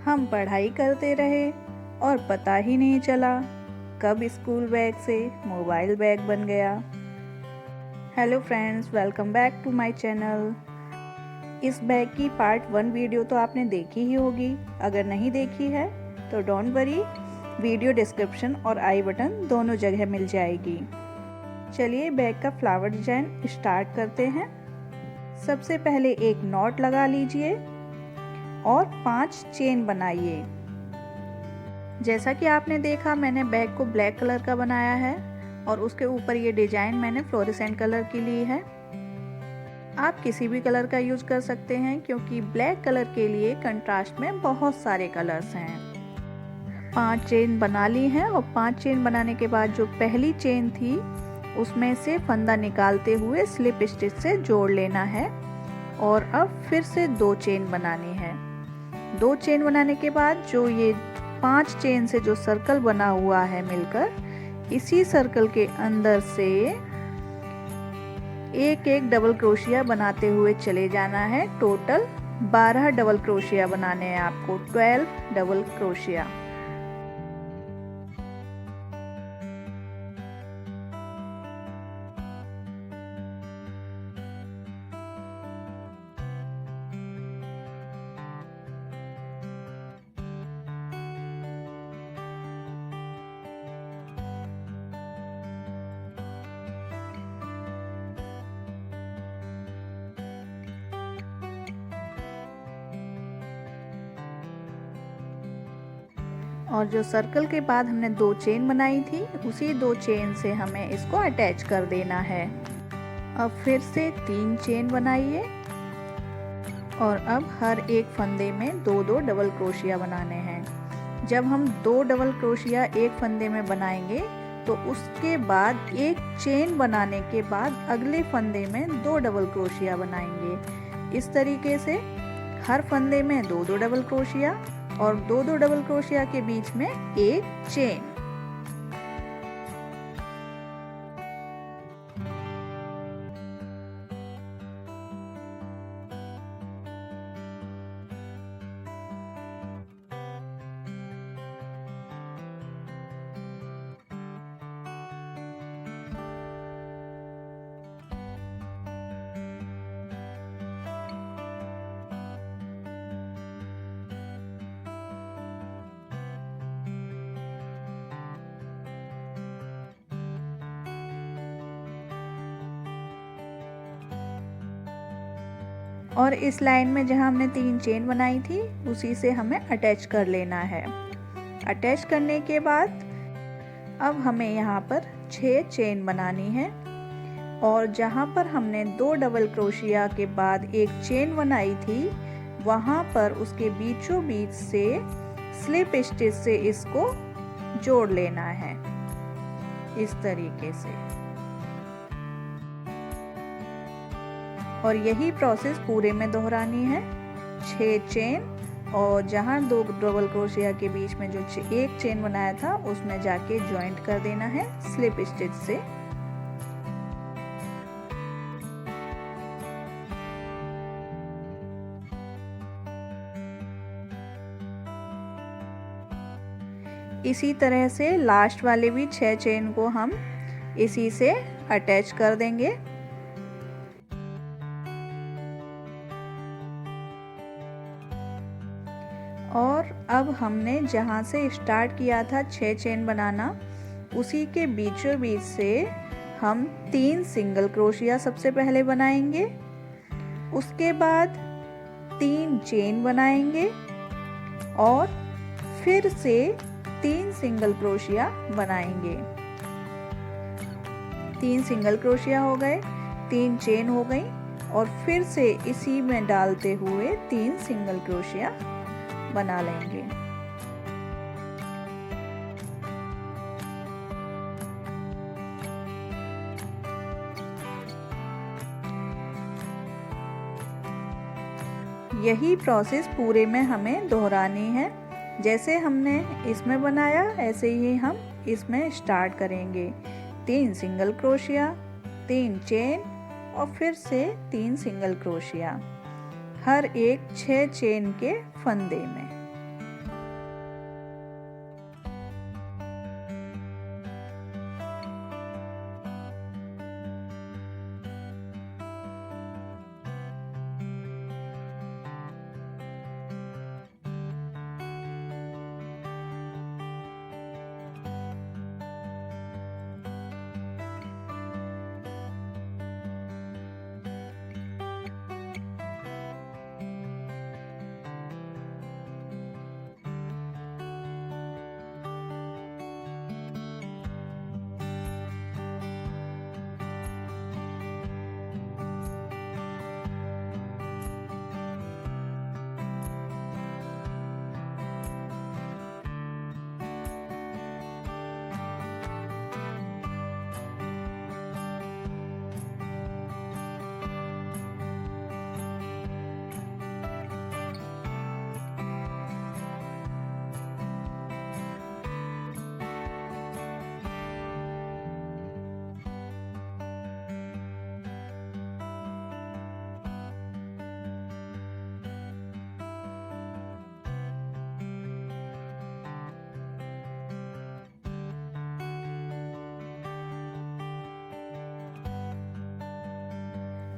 हम पढ़ाई करते रहे और पता ही नहीं चला कब स्कूल बैग से मोबाइल बैग बन गया। Hello friends, welcome back to my channel. इस बैग की पार्ट 1 वीडियो तो आपने देखी ही होगी। अगर नहीं देखी है तो डोंट वरी, वीडियो डिस्क्रिप्शन और आई बटन दोनों जगह मिल जाएगी। चलिए बैग का फ्लावर डिजाइन स्टार्ट करते हैं। सबसे पहले एक नॉट लगा लीजिए और 5 चेन बनाइए। जैसा कि आपने देखा, मैंने बैग को ब्लैक कलर का बनाया है और उसके ऊपर ये डिजाइन मैंने फ्लोरेसेंट कलर की ली है। आप किसी भी कलर का यूज कर सकते हैं क्योंकि ब्लैक कलर के लिए कंट्रास्ट में बहुत सारे कलर्स हैं। 5 चेन बना ली हैं और 5 चेन बनाने के बाद जो पहली चेन थी उसमें से फंदा निकालते हुए स्लिप स्टिच से जोड़ लेना है और अब फिर से 2 चेन बनानी है। 2 चेन बनाने के बाद जो ये 5 चेन से जो सर्कल बना हुआ है मिलकर, इसी सर्कल के अंदर से एक एक डबल क्रोशिया बनाते हुए चले जाना है। टोटल 12 डबल क्रोशिया बनाने हैं आपको, 12 डबल क्रोशिया। और जो सर्कल के बाद हमने 2 चेन बनाई थी, उसी 2 चेन से हमें इसको अटैच कर देना है। अब फिर से 3 चेन बनाइए और अब हर एक फंदे में 2-2 डबल क्रोशिया बनाने हैं। जब हम 2 डबल क्रोशिया एक फंदे में बनाएंगे तो उसके बाद एक चेन बनाने के बाद अगले फंदे में 2 डबल क्रोशिया बनाएंगे। इस तरीके से हर फंदे में 2-2 डबल क्रोशिया और 2-2 डबल क्रोशिया के बीच में एक चेन। और इस लाइन में जहां हमने 3 चेन बनाई थी उसी से हमें अटैच कर लेना है। अटैच करने के बाद अब हमें यहाँ पर 6 चेन बनानी है और जहाँ पर हमने 2 डबल क्रोशिया के बाद एक चेन बनाई थी वहाँ पर उसके बीचों बीच से स्लिप स्टिच से इसको जोड़ लेना है इस तरीके से। और यही प्रोसेस पूरे में दोहरानी है। 6 चेन और जहाँ 2 डबल क्रोशिया के बीच में जो एक चेन बनाया था उसमें जाके जॉइंट कर देना है स्लिप स्टिच से। इसी तरह से लास्ट वाले भी 6 चेन को हम इसी से अटैच कर देंगे। और अब हमने जहाँ से स्टार्ट किया था 6 चेन बनाना, उसी के बीचों बीच से हम 3 सिंगल क्रोशिया सबसे पहले बनाएंगे, उसके बाद 3 चेन बनाएंगे और फिर से 3 सिंगल क्रोशिया बनाएंगे। 3 सिंगल क्रोशिया हो गए, 3 चेन हो गई और फिर से इसी में डालते हुए 3 सिंगल क्रोशिया बना लेंगे। यही प्रोसेस पूरे में हमें दोहरानी है। जैसे हमने इसमें बनाया ऐसे ही हम इसमें स्टार्ट करेंगे। 3 सिंगल क्रोशिया, 3 चेन और फिर से 3 सिंगल क्रोशिया, हर एक 6 चेन के फंदे में।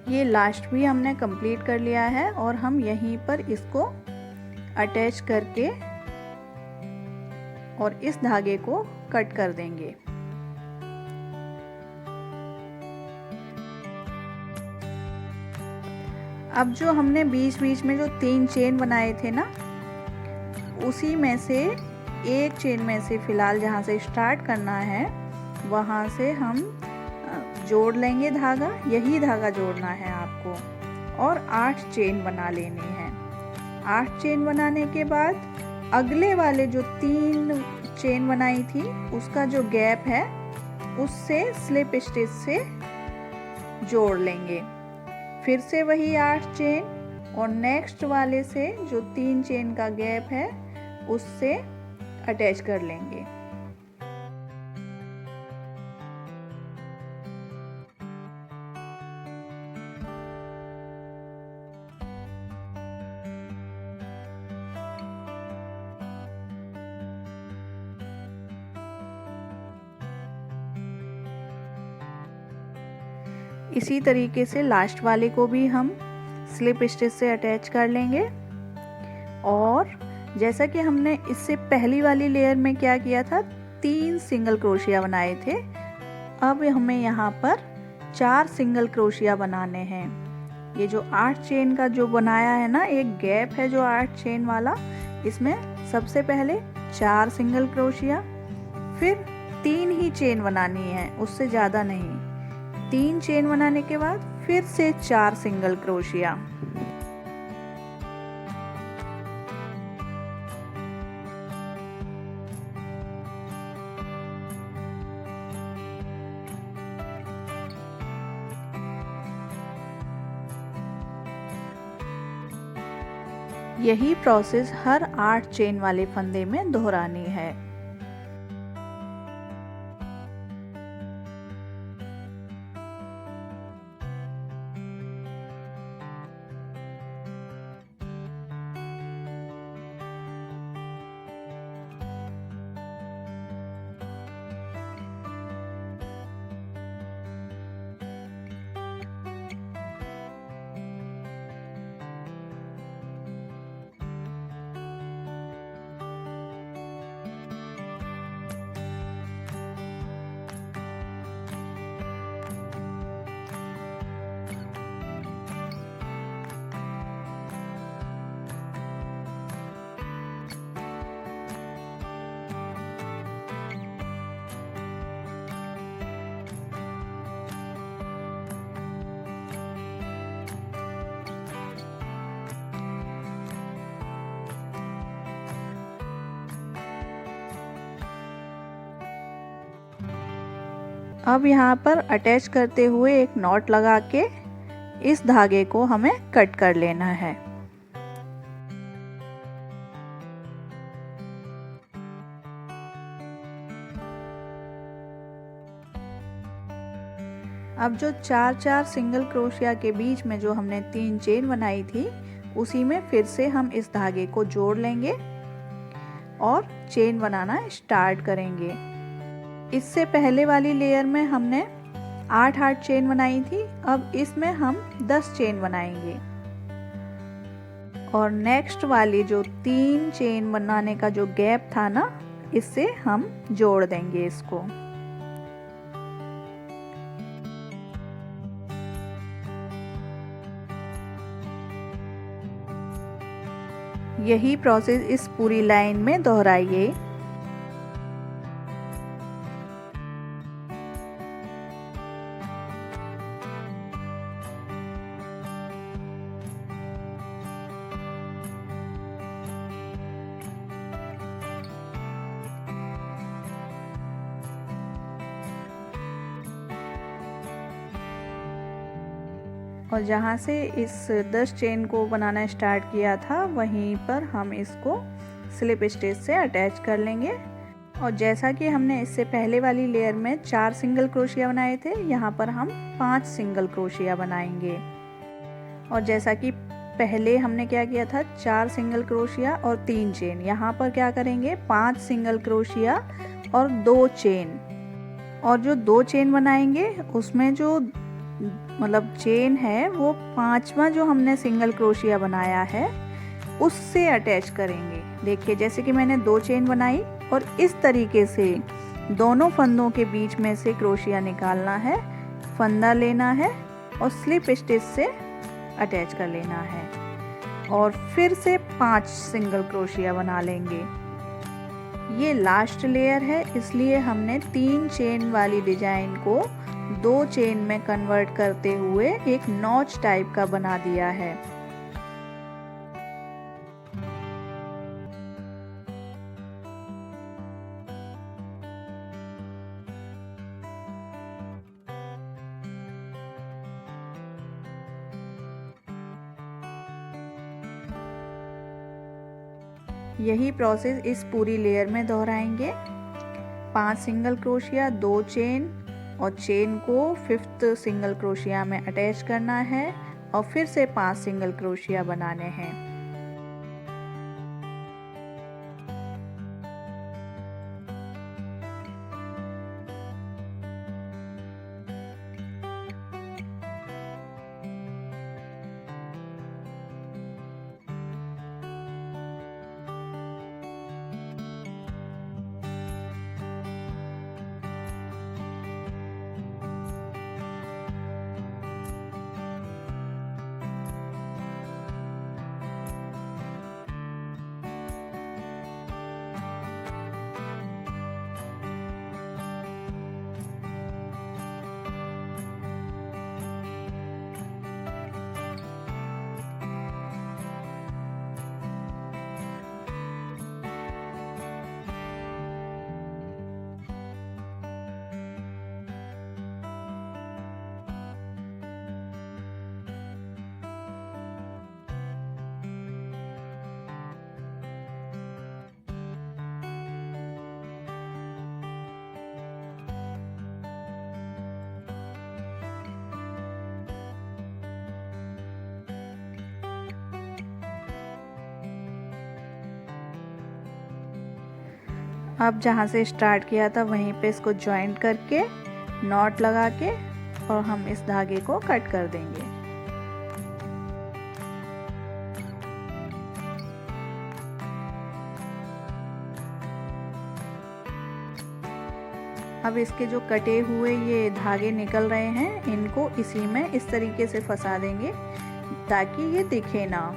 ये लास्ट भी हमने कंप्लीट कर लिया है और हम यहीं पर इसको अटैच करके और इस धागे को कट कर देंगे। अब जो हमने बीच बीच में जो 3 चेन बनाए थे ना, उसी में से एक चेन में से फिलहाल जहाँ से स्टार्ट करना है वहाँ से हम जोड़ लेंगे धागा। यही धागा जोड़ना है आपको और 8 चेन बना लेनी है। 8 चेन बनाने के बाद अगले वाले जो 3 चेन बनाई थी उसका जो गैप है उससे स्लिप स्टिच से जोड़ लेंगे। फिर से वही 8 चेन और नेक्स्ट वाले से जो 3 चेन का गैप है उससे अटैच कर लेंगे। इसी तरीके से लास्ट वाले को भी हम स्लिप स्टिच से अटैच कर लेंगे। और जैसा कि हमने इससे पहली वाली लेयर में क्या किया था, 3 सिंगल क्रोशिया बनाए थे, अब हमें यहाँ पर 4 सिंगल क्रोशिया बनाने हैं। ये जो 8 चेन का जो बनाया है ना, एक गैप है जो 8 चेन वाला, इसमें सबसे पहले 4 सिंगल क्रोशिया, फिर 3 ही चेन बनानी है, उससे ज़्यादा नहीं। 3 चेन बनाने के बाद फिर से 4 सिंगल क्रोशिया। यही प्रोसेस हर 8 चेन वाले फंदे में दोहरानी है। अब यहाँ पर अटैच करते हुए एक नॉट लगा के इस धागे को हमें कट कर लेना है। अब जो 4 सिंगल क्रोशिया के बीच में जो हमने 3 चेन बनाई थी, उसी में फिर से हम इस धागे को जोड़ लेंगे और चेन बनाना स्टार्ट करेंगे। इससे पहले वाली लेयर में हमने 8 चेन बनाई थी, अब इसमें हम 10 चेन बनाएंगे और नेक्स्ट वाली जो 3 चेन बनाने का जो गैप था ना, इससे हम जोड़ देंगे इसको। यही प्रोसेस इस पूरी लाइन में दोहराइए। और जहाँ से इस 10 चेन को बनाना स्टार्ट किया था, वहीं पर हम इसको स्लिप स्टिच से अटैच कर लेंगे। और जैसा कि हमने इससे पहले वाली लेयर में 4 सिंगल क्रोशिया बनाए थे, यहाँ पर हम 5 सिंगल क्रोशिया बनाएंगे। और जैसा कि पहले हमने क्या किया था, 4 सिंगल क्रोशिया और 3 चेन, यहाँ पर क्या करेंगे 5 सिंगल क्रोशिया और 2 चेन। और जो 2 चेन बनाएंगे उसमें जो मतलब चेन है वो 5वां जो हमने सिंगल क्रोशिया बनाया है उससे अटैच करेंगे। देखिए जैसे कि मैंने 2 चेन बनाई और इस तरीके से दोनों फंदों के बीच में से क्रोशिया निकालना है, फंदा लेना है और स्लिप स्टिच से अटैच कर लेना है और फिर से 5 सिंगल क्रोशिया बना लेंगे। ये लास्ट लेयर है इसलिए हमने 3 चेन वाली डिजाइन को 2 चेन में कन्वर्ट करते हुए एक नॉच टाइप का बना दिया है। यही प्रोसेस इस पूरी लेयर में दोहराएंगे। 5 सिंगल क्रोशिया, 2 चेन और चेन को 5th सिंगल क्रोशिया में अटैच करना है और फिर से 5 सिंगल क्रोशिया बनाने हैं। अब जहाँ से स्टार्ट किया था वहीं पे इसको जॉइंट करके नॉट लगा के और हम इस धागे को कट कर देंगे। अब इसके जो कटे हुए ये धागे निकल रहे हैं इनको इसी में इस तरीके से फंसा देंगे ताकि ये दिखे ना।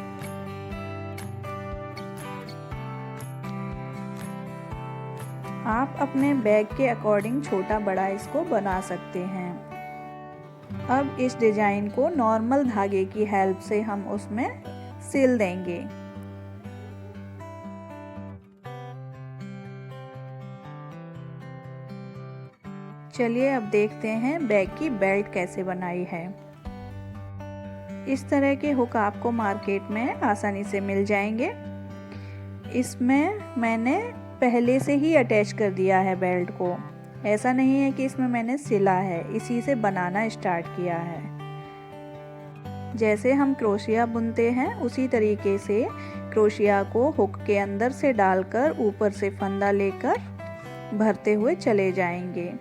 आप अपने बैग के अकॉर्डिंग छोटा बड़ा इसको बना सकते हैं। अब इस डिजाइन को नॉर्मल धागे की हेल्प से हम उसमें सिल देंगे। चलिए अब देखते हैं बैग की बेल्ट कैसे बनाई है। इस तरह के हुक आपको मार्केट में आसानी से मिल जाएंगे। इसमें मैंने पहले से ही अटैच कर दिया है बेल्ट को, ऐसा नहीं है कि इसमें मैंने सिला है, इसी से बनाना स्टार्ट किया है। जैसे हम क्रोशिया बुनते हैं उसी तरीके से क्रोशिया को हुक के अंदर से डालकर ऊपर से फंदा लेकर भरते हुए चले जाएंगे।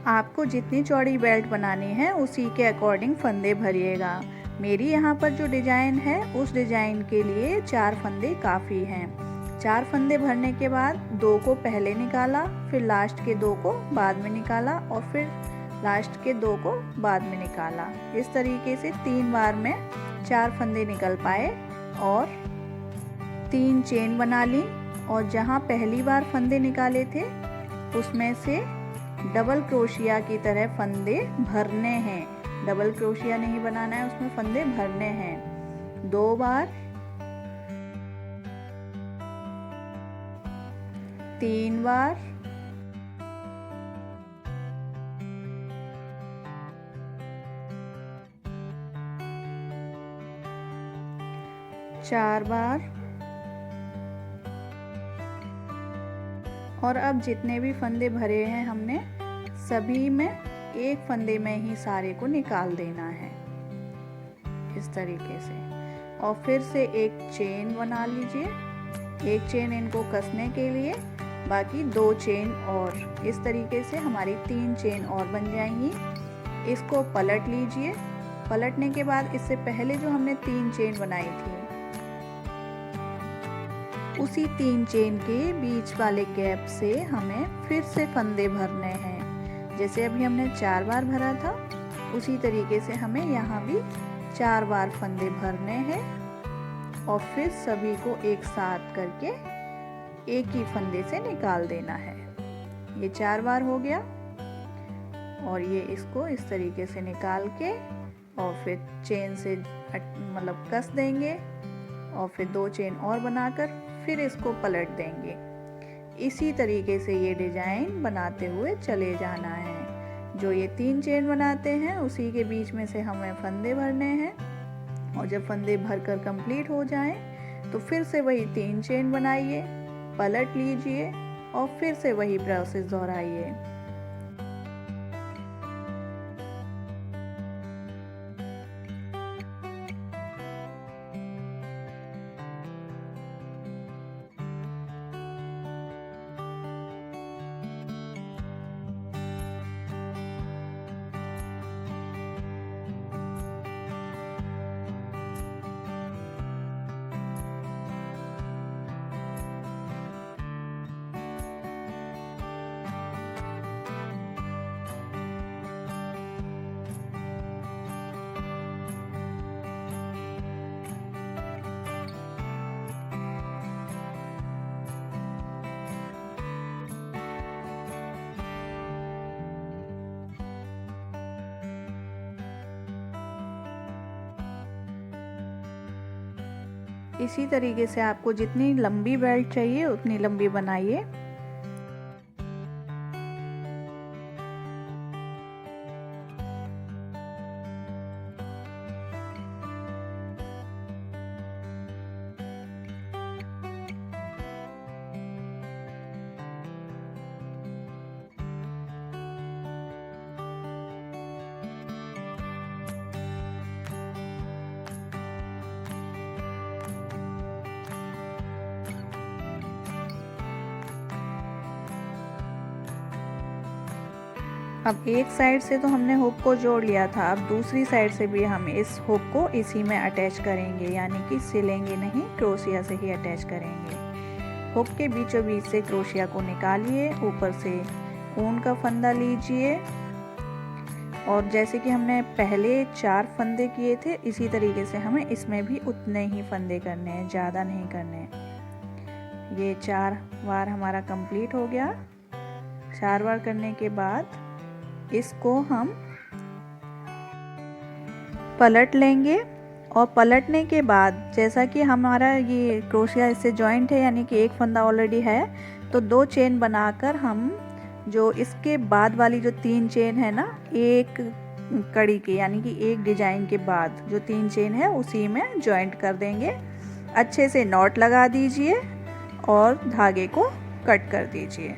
आपको जितनी चौड़ी बेल्ट बनानी है उसी के अकॉर्डिंग फंदे भरिएगा। मेरी यहाँ पर जो डिजाइन है उस डिजाइन के लिए 4 फंदे काफ़ी हैं। 4 फंदे भरने के बाद 2 को पहले निकाला, फिर लास्ट के 2 को बाद में निकाला और फिर लास्ट के 2 को बाद में निकाला। इस तरीके से 3 बार में 4 फंदे निकल पाए और 3 चेन बना ली और जहाँ पहली बार फंदे निकाले थे उसमें से डबल क्रोशिया की तरह फंदे भरने हैं। डबल क्रोशिया नहीं बनाना है, उसमें फंदे भरने हैं 2 बार, 3 बार, 4 बार और अब जितने भी फंदे भरे हैं हमने सभी में एक फंदे में ही सारे को निकाल देना है इस तरीके से। और फिर से एक चेन बना लीजिए, एक चेन इनको कसने के लिए, बाकी 2 चेन और। इस तरीके से हमारी 3 चेन और बन जाएंगी। इसको पलट लीजिए। पलटने के बाद इससे पहले जो हमने 3 चेन बनाई थी, उसी 3 चेन के बीच वाले गैप से हमें फिर से फंदे भरने हैं। जैसे अभी हमने 4 बार भरा था, उसी तरीके से हमें यहाँ भी 4 बार फंदे भरने हैं और फिर सभी को एक साथ करके एक ही फंदे से निकाल देना है। ये 4 बार हो गया और ये इसको इस तरीके से निकाल के और फिर चेन से मतलब कस देंगे और फिर 2 चेन और बनाकर फिर इसको पलट देंगे। इसी तरीके से ये डिजाइन बनाते हुए चले जाना है। जो ये 3 चेन बनाते हैं उसी के बीच में से हमें फंदे भरने हैं और जब फंदे भरकर कंप्लीट हो जाएं तो फिर से वही 3 चेन बनाइए, पलट लीजिए और फिर से वही प्रोसेस दोहराइए। इसी तरीके से आपको जितनी लंबी बेल्ट चाहिए उतनी लंबी बनाइए। अब एक साइड से तो हमने हुक को जोड़ लिया था, अब दूसरी साइड से भी हम इस हुक को इसी में अटैच करेंगे, यानी कि सिलेंगे नहीं, क्रोशिया से ही अटैच करेंगे। हुक के बीचों बीच से क्रोशिया को निकालिए, ऊपर से ऊन का फंदा लीजिए और जैसे कि हमने पहले 4 फंदे किए थे इसी तरीके से हमें इसमें भी उतने ही फंदे करने हैं, ज़्यादा नहीं करने। ये 4 बार हमारा कंप्लीट हो गया। 4 बार करने के बाद इसको हम पलट लेंगे और पलटने के बाद जैसा कि हमारा ये क्रोशिया इससे जॉइंट है, यानी कि एक फंदा ऑलरेडी है, तो 2 चेन बनाकर हम जो इसके बाद वाली जो 3 चेन है ना, एक कड़ी के यानी कि एक डिजाइन के बाद जो 3 चेन है उसी में जॉइंट कर देंगे। अच्छे से नॉट लगा दीजिए और धागे को कट कर दीजिए।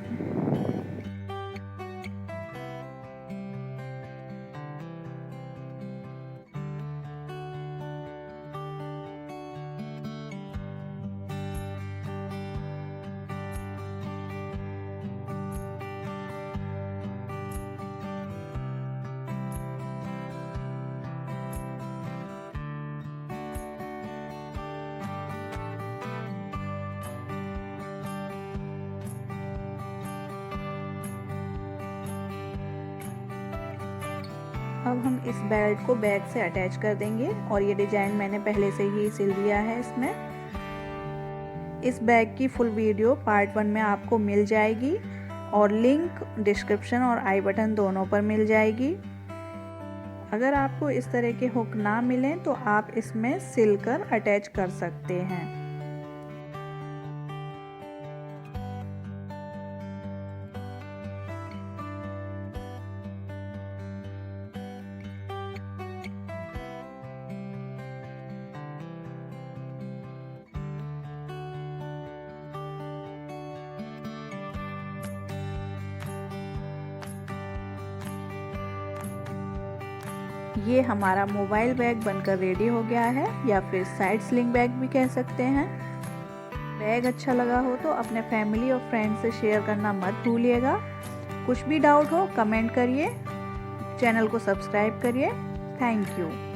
अब हम इस बेल्ट को बैक से अटैच कर देंगे और ये डिजाइन मैंने पहले से ही सिल दिया है इसमें। इस बैग की फुल वीडियो पार्ट 1 में आपको मिल जाएगी और लिंक डिस्क्रिप्शन और आई बटन दोनों पर मिल जाएगी। अगर आपको इस तरह के हुक ना मिलें तो आप इसमें सिलकर अटैच कर सकते हैं। ये हमारा मोबाइल बैग बनकर रेडी हो गया है, या फिर साइड स्लिंग बैग भी कह सकते हैं। बैग अच्छा लगा हो तो अपने फैमिली और फ्रेंड्स से शेयर करना मत भूलिएगा। कुछ भी डाउट हो कमेंट करिए। चैनल को सब्सक्राइब करिए। Thank you.